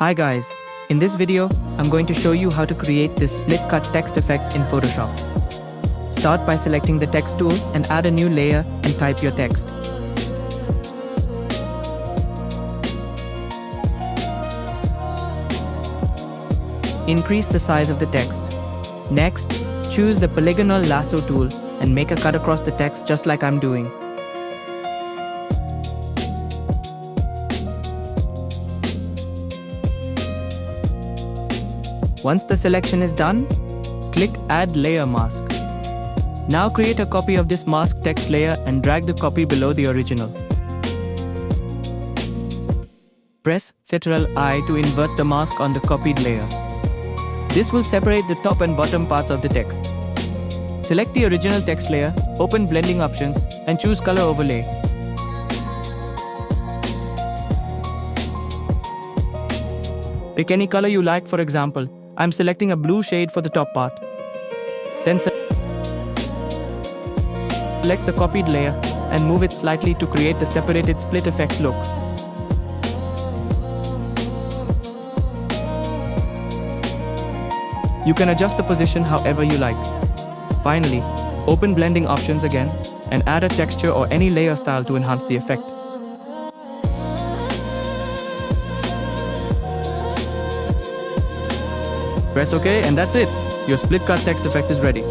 Hi guys, in this video, I'm going to show you how to create this split cut text effect in Photoshop. Start by selecting the text tool and add a new layer and type your text. Increase the size of the text. Next, choose the polygonal lasso tool and make a cut across the text just like I'm doing. Once the selection is done, click Add Layer Mask. Now create a copy of this mask text layer and drag the copy below the original. Press Ctrl-I to invert the mask on the copied layer. This will separate the top and bottom parts of the text. Select the original text layer, open Blending Options, and choose Color Overlay. Pick any color you like, for example, I'm selecting a blue shade for the top part. Then select the copied layer and move it slightly to create the separated split effect look. You can adjust the position however you like. Finally, open Blending Options again and add a texture or any layer style to enhance the effect. Press OK and that's it. Your split cut text effect is ready.